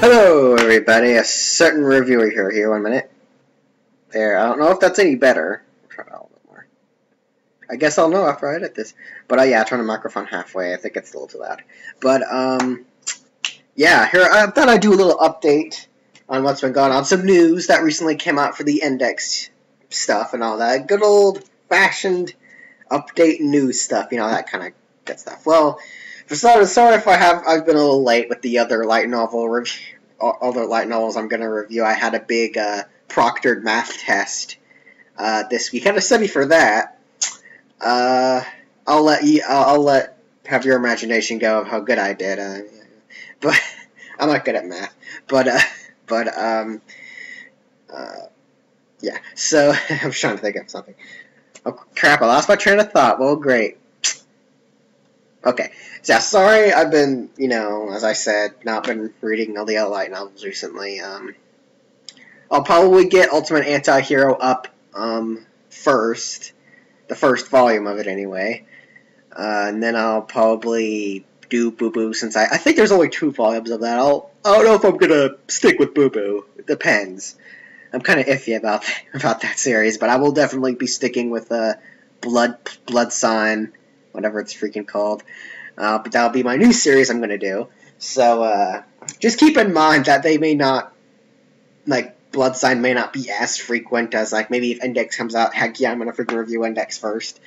Hello everybody, a certain reviewer here, 1 minute. There, I don't know if that's any better. I'll try it out a little more. I guess I'll know after I edit this. But yeah, I turned the microphone halfway, I think it's a little too loud. But yeah, here, I thought I'd do a little update on what's been going on. Some news that recently came out for the index stuff and all that. Good old fashioned update news stuff, you know, that kind of good stuff. Well, sorry if I've been a little late with the other light novel review. Other light novels I'm going to review. I had a big proctored math test this week. I had to study for that. I'll let have your imagination go of how good I did. But I'm not good at math. Yeah. So I'm trying to think of something. Oh crap! I lost my train of thought. Well, great. Okay, so yeah, sorry I've been, you know, as I said, not been reading all the other light novels recently. I'll probably get Ultimate Anti-Hero up first, the first volume of it anyway, and then I'll probably do Boo Boo since I think there's only 2 volumes of that. I don't know if I'm gonna stick with Boo Boo. It depends. I'm kind of iffy about that series, but I will definitely be sticking with Blood Sign, whatever it's freaking called. But that'll be my new series I'm going to do. So, just keep in mind that they may not, like, Blood Sign may not be as frequent as, like, maybe if Index comes out, heck yeah, I'm going to freaking review Index first.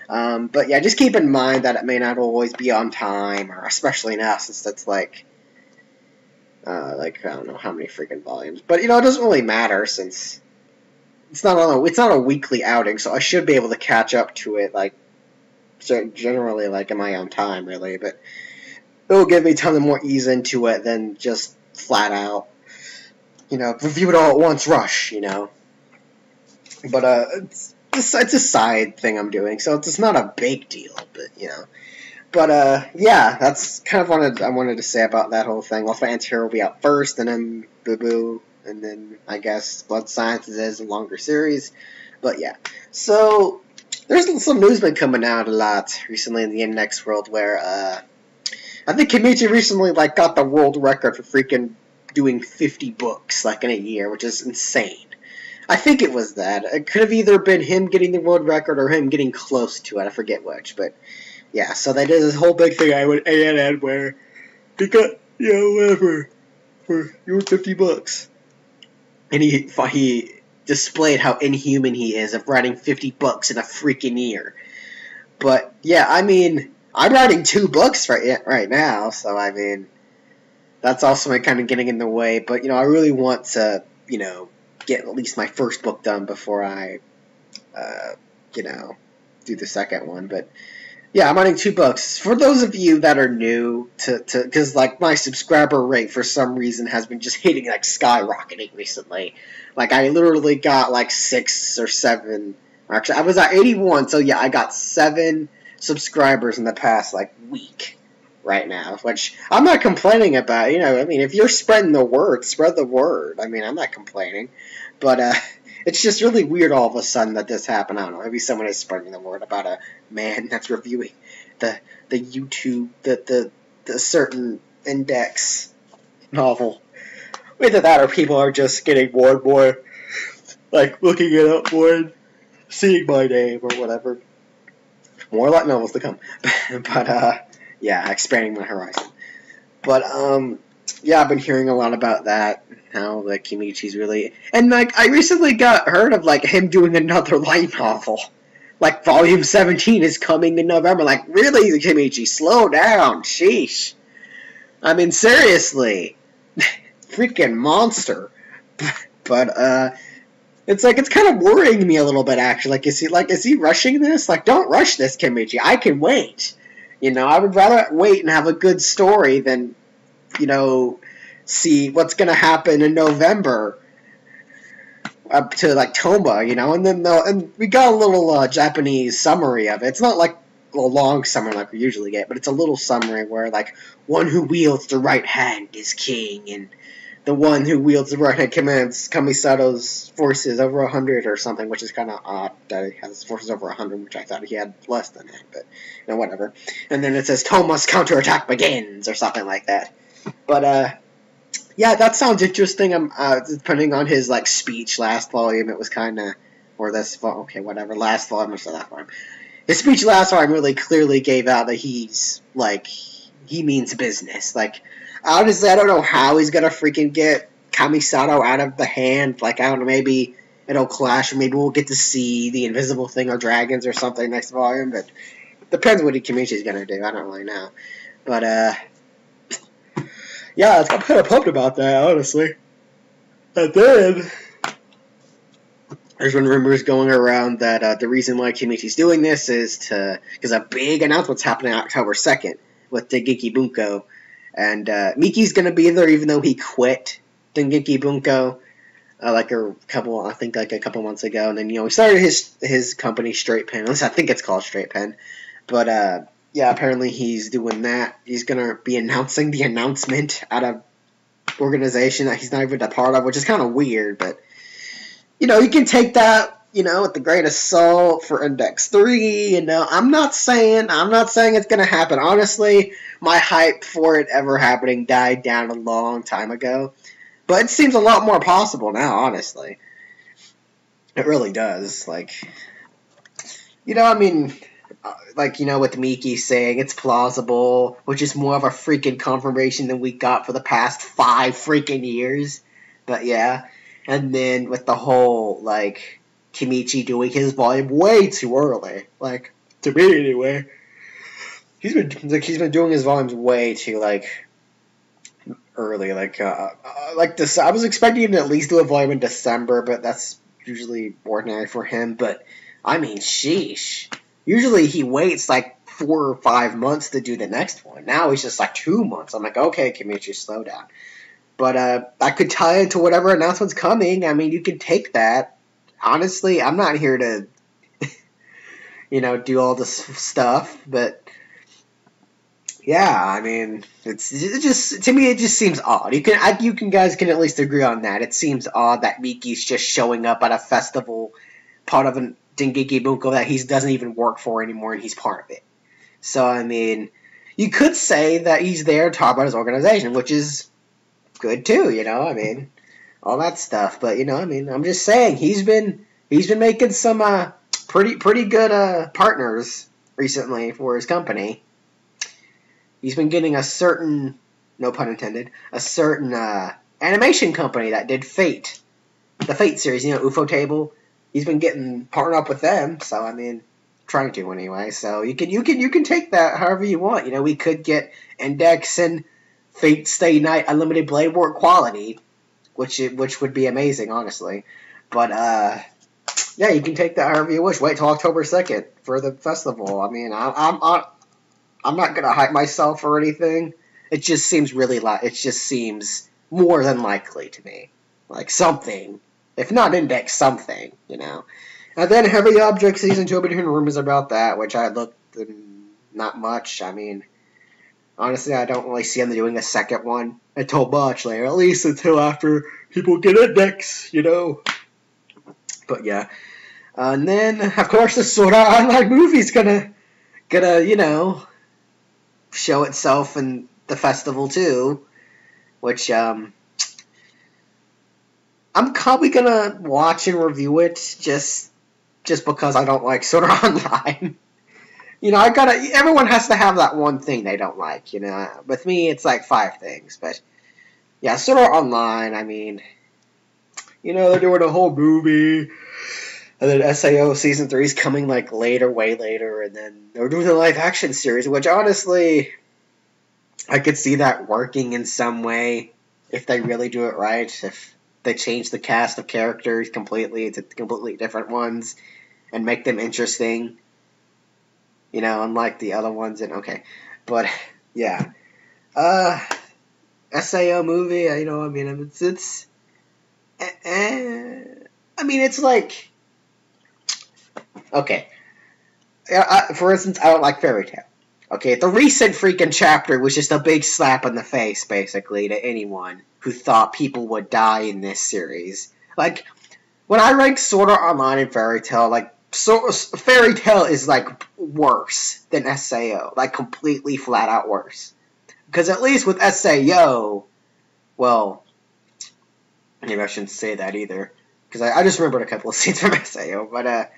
But yeah, just keep in mind that it may not always be on time, or especially now since that's, like, I don't know how many freaking volumes. But, you know, it doesn't really matter since it's not a weekly outing, so I should be able to catch up to it, like, so generally, like, in my own time, really, but it'll give me time to more ease into it than just flat out, you know, review it all at once, rush, you know. But, it's a side thing I'm doing, so it's not a big deal, but, you know. But, yeah, that's kind of what I wanted to say about that whole thing. Well, Anti-Hero will be out first, and then Boo Boo, and then, I guess, Blood Sciences is a longer series, but, yeah. So, there's some news been coming out a lot recently in the Index world where, I think Kimichi recently, like, got the world record for freaking doing 50 books, like, in a year, which is insane. I think it was that. It could have either been him getting the world record or him getting close to it. I forget which, but, yeah, so they did this whole big thing I went ANN where he got, you know, whatever, for your 50 books. And he displayed how inhuman he is of writing 50 books in a freaking year. But, yeah, I mean, I'm writing 2 books right now, so, I mean, that's also kind of getting in the way. But, you know, I really want to, you know, get at least my first book done before I, you know, do the second one. But, yeah, I'm writing 2 books. For those of you that are new because, like, my subscriber rate for some reason has been just hitting, like, skyrocketing recently. Like, I literally got, like, 6 or 7, actually, I was at 81, so yeah, I got 7 subscribers in the past, like, week right now, which I'm not complaining about, you know, I mean, if you're spreading the word, spread the word. I mean, I'm not complaining, but, it's just really weird all of a sudden that this happened. I don't know, maybe someone is spreading the word about a man that's reviewing the YouTube, the certain Index novel. Either that or people are just getting more and more, like, looking it up more and seeing my name or whatever. More light novels to come. But, yeah, expanding my horizon. But, yeah, I've been hearing a lot about that, how, like, Kimichi's really... And, like, I recently got heard of, like, him doing another light novel. Like, Volume 17 is coming in November. Like, really, Kimichi, slow down. Sheesh. I mean, seriously. Freaking monster. But, it's like, it's kind of worrying me a little bit, actually. Like, is he rushing this? Like, don't rush this, Kimichi. I can wait. You know, I would rather wait and have a good story than, you know, see what's going to happen in November up to, like, Toma, you know, and we got a little Japanese summary of it. It's not like a long summary like we usually get, but it's a little summary where, like, one who wields the right hand is king, and the one who wields the right hand commands Kamisato's forces over 100 or something, which is kind of odd that he has forces over 100, which I thought he had less than that, but, you know, whatever. And then it says, Toma's counterattack begins, or something like that. But, Yeah, that sounds interesting. Depending on his like speech last volume, it was kind of, or this okay, whatever. Last volume or so that volume. His speech last volume really clearly gave out that he's like he means business. Like honestly, I don't know how he's gonna freaking get Kamisato out of the hand. Like I don't know, maybe it'll clash, or maybe we'll get to see the invisible thing or dragons or something next volume. But depends what Kimichi's gonna do. I don't really know. But yeah, I'm kind of pumped about that, honestly. And then there's been rumors going around that the reason why Kimichi's doing this is because a big announcement's happening October 2nd with Dengeki Bunko, and Miki's gonna be there even though he quit Dengeki Bunko like a couple months ago, and then he started his company Straight Pen. At least I think it's called Straight Pen, but yeah, apparently he's doing that. He's gonna be announcing the announcement at a organization that he's not even a part of, which is kind of weird, but you can take that, with the grain of salt for Index 3, I'm not saying it's going to happen. Honestly, my hype for it ever happening died down a long time ago. But it seems a lot more possible now, honestly. It really does. Like, with Miki saying it's plausible, which is more of a freaking confirmation than we got for the past 5 freaking years. But yeah. And then with the whole, Kimichi doing his volume way too early. Like, to me anyway. He's been doing his volumes way too, early. I was expecting him to at least do a volume in December, but that's usually ordinary for him. But, I mean, sheesh. Usually he waits, 4 or 5 months to do the next one. Now he's just, 2 months. I'm like, okay, Kimichi, slow down. But I could tie it to whatever announcement's coming. I mean, you can take that. Honestly, I'm not here to, do all this stuff. But yeah, I mean, to me it just seems odd. You guys can at least agree on that. It seems odd that Miki's just showing up at a festival, part of a Dengeki Bunko that he doesn't even work for anymore, and he's part of it. So I mean, you could say that he's there to talk about his organization, which is good too, I mean, all that stuff. But I'm just saying he's been making some pretty good partners recently for his company. He's been getting a certain, no pun intended, a certain animation company that did Fate, the Fate series, UFO Table. He's been getting partnered up with them, so I mean, trying to anyway. So you can take that however you want. We could get Index and Fate Stay Night Unlimited Blade Work quality, which would be amazing, honestly. But yeah, you can take that however you wish. Wait till October 2nd for the festival. I mean, I'm not gonna hype myself or anything. It just seems more than likely to me, like something, if not Index, something, And then Heavy Object Season 2, I've been hearing rumors about that, which I looked not much. I mean, honestly, I don't really see them doing a second one until much later, at least until after people get Index, But yeah. And then, of course, the Sword Art Online movie's gonna show itself in the festival too, which I'm probably gonna watch and review it just because I don't like Sword Art Online. Everyone has to have that one thing they don't like, With me, it's 5 things, but yeah, Sword Art Online, I mean, they're doing a whole movie, and then SAO Season 3 is coming, later, way later, and then they're doing the live-action series, which, honestly, I could see that working in some way if they really do it right, if they change the cast of characters completely to completely different ones and make them interesting, unlike the other ones. And okay, but yeah, SAO movie, I mean, it's okay. For instance, I don't like Fairy Tail. Okay, the recent freaking chapter was just a big slap in the face, basically, to anyone who thought people would die in this series. When I rank Sword Art Online and Fairy Tail, Fairy Tail is, worse than SAO. Completely flat out worse. Because at least with SAO, well, Maybe I shouldn't say that either, because I just remembered a couple of scenes from SAO. But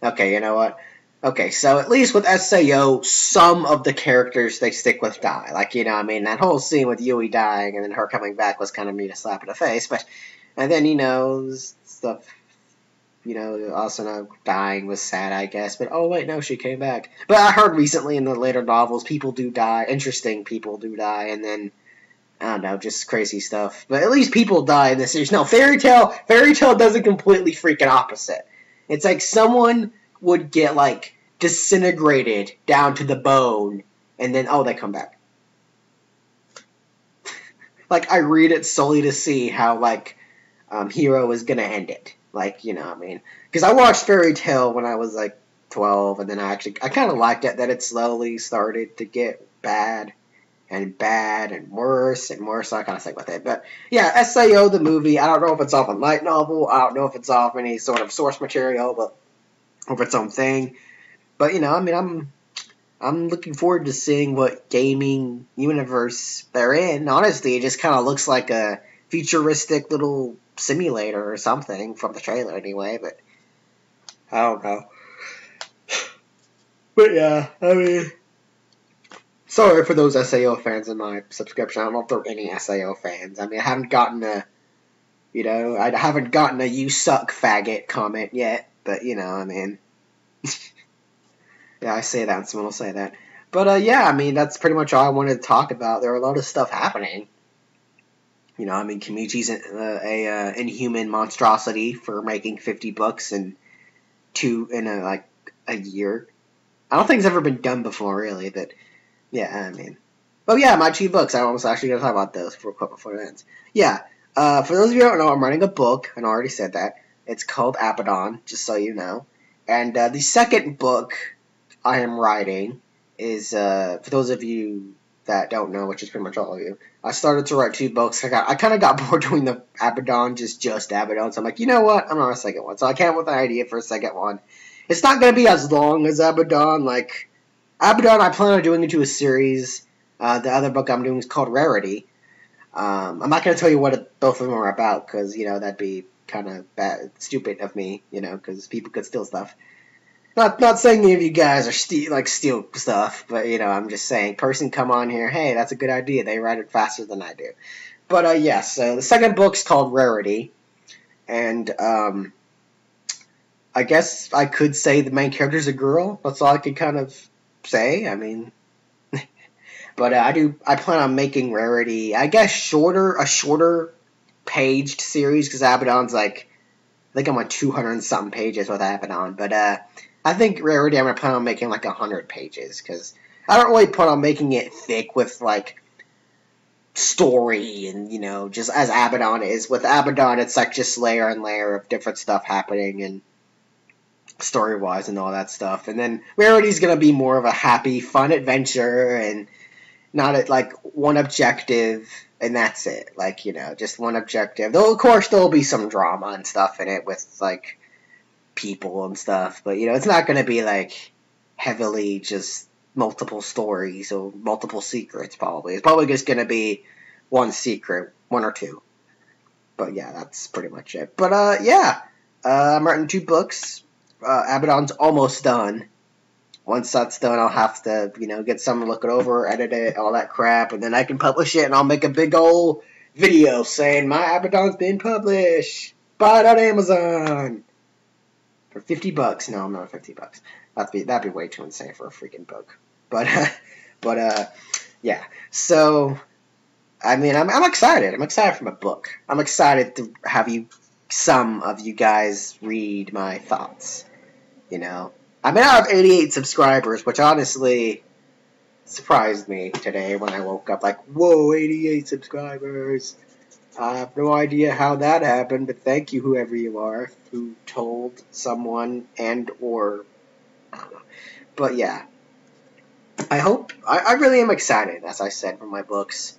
okay, you know what? Okay, so at least with SAO, some of the characters they stick with die. Like, you know, I mean, that whole scene with Yui dying and then her coming back was kind of me to slap in the face. But and then, you know, stuff, you know, Asuna dying was sad, I guess. But oh wait, no, she came back. But I heard recently in the later novels, people do die. Interesting people do die, and then I don't know, just crazy stuff. But at least people die in this series. No, Fairy Tale does a completely freaking opposite. It's like someone would get like disintegrated down to the bone, and then oh, they come back. Like I read it solely to see how like Hero is gonna end it. Like, you know, I mean, because I watched Fairy Tale when I was like 12, and then I kind of liked it that it slowly started to get bad and worse and worse, so I kind of stick with it. But yeah, SAO the movie, I don't know if it's off a light novel, I don't know if it's off any sort of source material, but or its own thing. But you know, I mean, I'm looking forward to seeing what gaming universe they're in. Honestly, it just kind of looks like a futuristic little simulator or something from the trailer anyway, but I don't know. But yeah, I mean, sorry for those SAO fans in my subscription. I don't know if there are any SAO fans. I mean, I haven't gotten a, you know, I haven't gotten a "you suck, faggot" comment yet. But you know, I mean, yeah, I say that, and someone will say that. But yeah, I mean, that's pretty much all I wanted to talk about. There are a lot of stuff happening. You know, I mean, Kimichi's a inhuman monstrosity for making 50 books in like a year. I don't think it's ever been done before, really. But yeah, I mean, oh yeah, my 2 books. I was actually going to talk about those for a quick before it ends. Yeah, for those of you who don't know, I'm writing a book, and I already said that. It's called Abaddon, just so you know. And the second book I am writing is, for those of you that don't know, which is pretty much all of you, I started to write 2 books. I kind of got bored doing the Abaddon, just Abaddon, so I'm like, you know what, I'm on a second one. So I came up with an idea for a second one. It's not going to be as long as Abaddon. Like, Abaddon I plan on doing into a series. The other book I'm doing is called Rarity. I'm not going to tell you what both of them are about, because, you know, that'd be kind of stupid of me, you know, because people could steal stuff. Not saying any of you guys are steal stuff, but you know, I'm just saying, person come on here, hey, that's a good idea. They write it faster than I do. But yes, so the second book's called Rarity, and I guess I could say the main character's a girl. That's all I could kind of say. I mean, but I plan on making Rarity, I guess, a shorter paged series, because Abaddon's like, I think I'm on 200 and something pages with Abaddon, but I think Rarity I'm going to plan on making like 100 pages, because I don't really plan on making it thick with like story and, you know, just as Abaddon is. With Abaddon, it's like just layer and layer of different stuff happening and story-wise and all that stuff. And then Rarity's going to be more of a happy, fun adventure and not at like one objective, and that's it. Like, you know, just one objective. Though, of course, there'll be some drama and stuff in it with like people and stuff, but you know, it's not going to be like heavily just multiple stories or multiple secrets. Probably it's probably just going to be one secret, one or two. But yeah, that's pretty much it. But yeah, I'm writing 2 books. Abaddon's almost done. Once that's done, I'll have to, you know, get someone to look it over, edit it, all that crap, and then I can publish it, and I'll make a big old video saying my Abaddon's been published. Buy it on Amazon. For $50. No, I'm not $50. That'd be way too insane for a freaking book. But yeah. So I mean, I'm excited. I'm excited for my book. I'm excited to have some of you guys read my thoughts. You know, I mean, I have 88 subscribers, which honestly surprised me today when I woke up. Like, whoa, 88 subscribers. I have no idea how that happened, but thank you, whoever you are, who told someone and or I don't know. But yeah, I really am excited, as I said, for my books.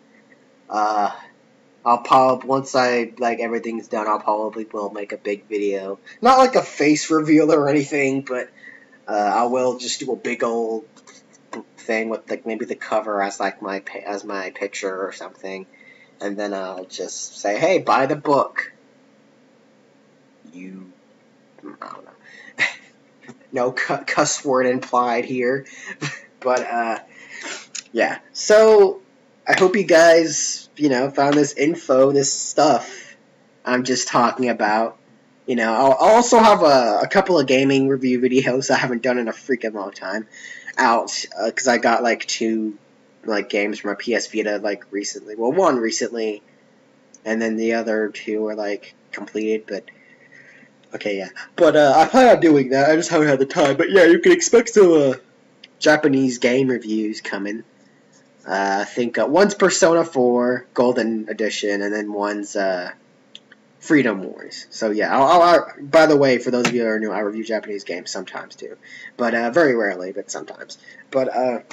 I'll probably, once everything's done, I'll probably will make a big video. Not like a face reveal or anything, but I will just do a big old thing with like maybe the cover as like my picture or something. And then I'll just say, hey, buy the book. you, I don't know, no cuss word implied here, but yeah. So I hope you guys, found this info, this stuff I'm just talking about. I'll also have a couple of gaming review videos I haven't done in a freaking long time out, because I got like 2 games from a PS Vita recently. Well, one recently, and then the other 2 are completed. But okay, yeah. But I plan on doing that. I just haven't had the time. But yeah, you can expect some Japanese game reviews coming. I think one's Persona 4 Golden Edition, and then one's Freedom Wars. So yeah, by the way, for those of you who are new, I review Japanese games sometimes too, but very rarely, but sometimes. But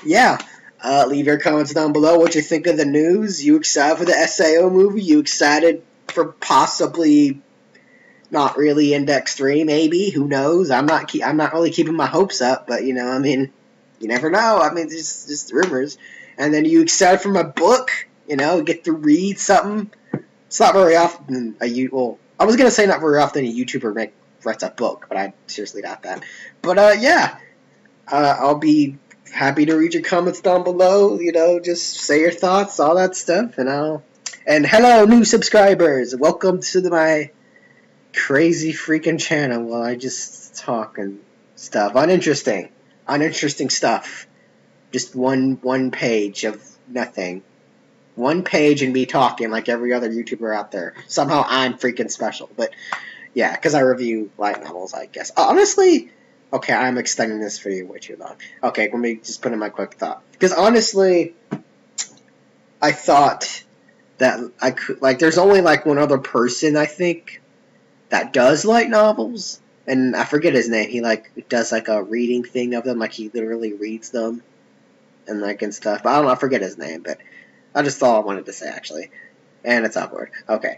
yeah, leave your comments down below what you think of the news. You excited for the SAO movie? You excited for possibly not really Index 3? Maybe, who knows? I'm not really keeping my hopes up, but I mean, you never know. I mean, it's just rumors. And then you excited for my book? Get to read something. It's not very often I was gonna say not very often a YouTuber writes a book, but I seriously doubt that. But yeah, I'll be happy to read your comments down below. Just say your thoughts, all that stuff, and hello new subscribers, welcome to my crazy freaking channel while I just talk and stuff, uninteresting stuff, just one page of nothing. 1 page and me talking like every other YouTuber out there. Somehow I'm freaking special. But yeah, because I review light novels, I guess. Honestly, okay, I'm extending this video way too long. Okay, let me just put in my quick thought. Because honestly, I thought that I could, there's only one other person, I think, that does light novels. And I forget his name. He does a reading thing of them. He literally reads them and and stuff. But I don't know, I forget his name, but I just thought I wanted to say, actually. And it's awkward. Okay.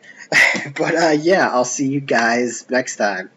But, yeah, I'll see you guys next time.